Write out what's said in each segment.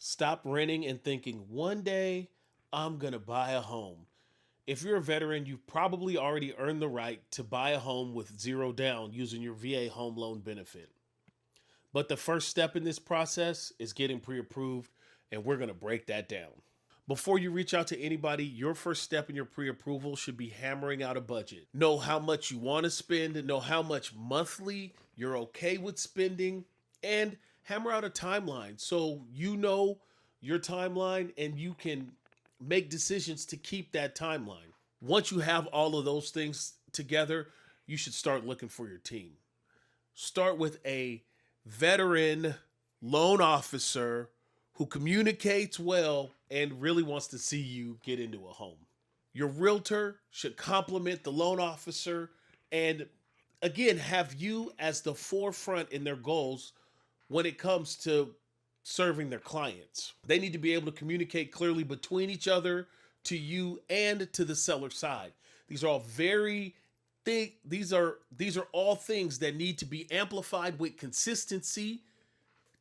Stop renting and thinking one day I'm going to buy a home. If you're a veteran, you've probably already earned the right to buy a home with zero down using your VA home loan benefit. But the first step in this process is getting pre approved, and we're going to break that down. Before you reach out to anybody, your first step in your pre approval should be hammering out a budget. Know how much you want to spend, and know how much monthly you're okay with spending, and hammer out a timeline so you know your timeline and you can make decisions to keep that timeline. Once you have all of those things together, you should start looking for your team. Start with a veteran loan officer who communicates well and really wants to see you get into a home. Your realtor should complement the loan officer and, again, have you as the forefront in their goals when it comes to serving their clients. They need to be able to communicate clearly between each other, to you, and to the seller side. These are all these are all things that need to be amplified with consistency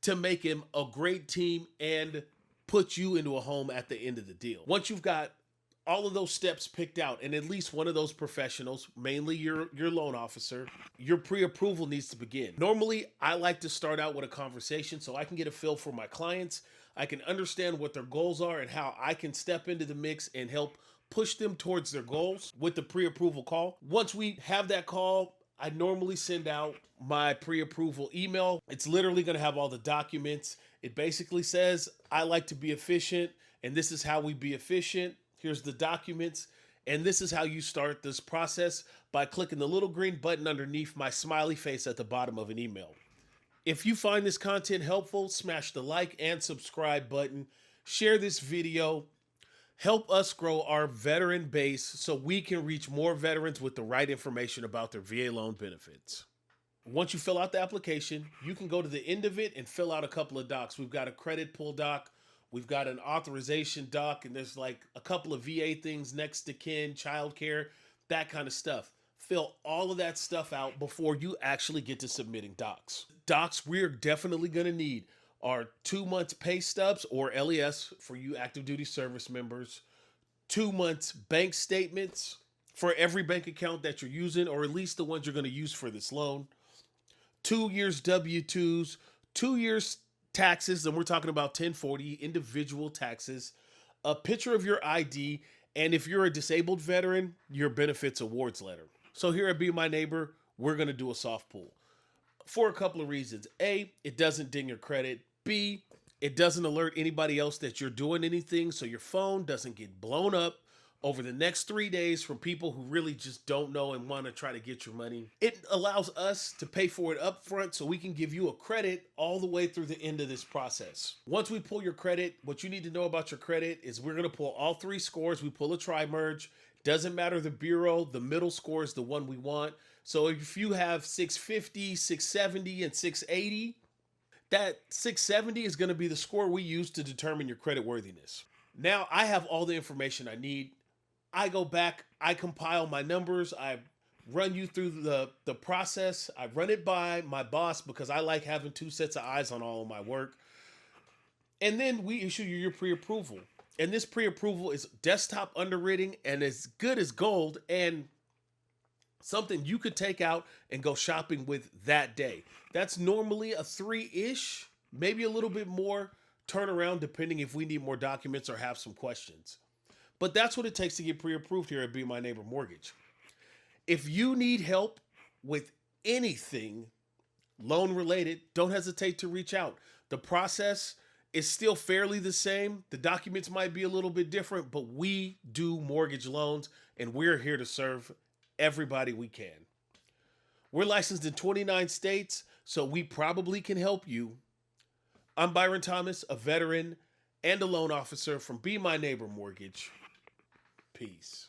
to make him a great team and put you into a home at the end of the deal. Once you've got all of those steps picked out and at least one of those professionals, mainly your loan officer, your pre-approval needs to begin. Normally, I like to start out with a conversation so I can get a feel for my clients. I can understand what their goals are and how I can step into the mix and help push them towards their goals with the pre-approval call. Once we have that call, I normally send out my pre-approval email. It's literally going to have all the documents. It basically says, I like to be efficient, and this is how we be efficient. Here's the documents. And this is how you start this process by clicking the little green button underneath my smiley face at the bottom of an email. If you find this content helpful, smash the like and subscribe button. Share this video. Help us grow our veteran base so we can reach more veterans with the right information about their VA loan benefits. Once you fill out the application, you can go to the end of it and fill out a couple of docs. We've got a credit pull doc. We've got an authorization doc, and there's like a couple of VA things, next to kin, childcare, that kind of stuff. Fill all of that stuff out before you actually get to submitting docs. Docs we're definitely going to need are 2 months pay stubs or LES for you active duty service members, 2 months bank statements for every bank account that you're using, or at least the ones you're going to use for this loan, 2 years W-2s, 2 years taxes, and we're talking about 1040 individual taxes, a picture of your ID, and if you're a disabled veteran, your benefits awards letter. So here at Be My Neighbor, we're going to do a soft pull for a couple of reasons. A, it doesn't ding your credit. B, it doesn't alert anybody else that you're doing anything, so your phone doesn't get blown up over the next 3 days from people who really just don't know and want to try to get your money. It allows us to pay for it up front so we can give you a credit all the way through the end of this process. Once we pull your credit, what you need to know about your credit is we're going to pull all 3 scores. We pull a tri-merge. Doesn't matter the bureau, the middle score is the one we want. So if you have 650, 670, and 680, that 670 is going to be the score we use to determine your credit worthiness. Now I have all the information I need. I go back, I compile my numbers, I run you through the process. I run it by my boss because I like having 2 sets of eyes on all of my work. And then we issue you your pre-approval. And this pre-approval is desktop underwritten and as good as gold and something you could take out and go shopping with that day. That's normally a 3-ish, maybe a little bit more turnaround depending if we need more documents or have some questions. But that's what it takes to get pre-approved here at Be My Neighbor Mortgage. If you need help with anything loan related, don't hesitate to reach out. The process is still fairly the same. The documents might be a little bit different, but we do mortgage loans and we're here to serve everybody we can. We're licensed in 29 states, so we probably can help you. I'm Byron Thomas, a veteran and a loan officer from Be My Neighbor Mortgage. Peace.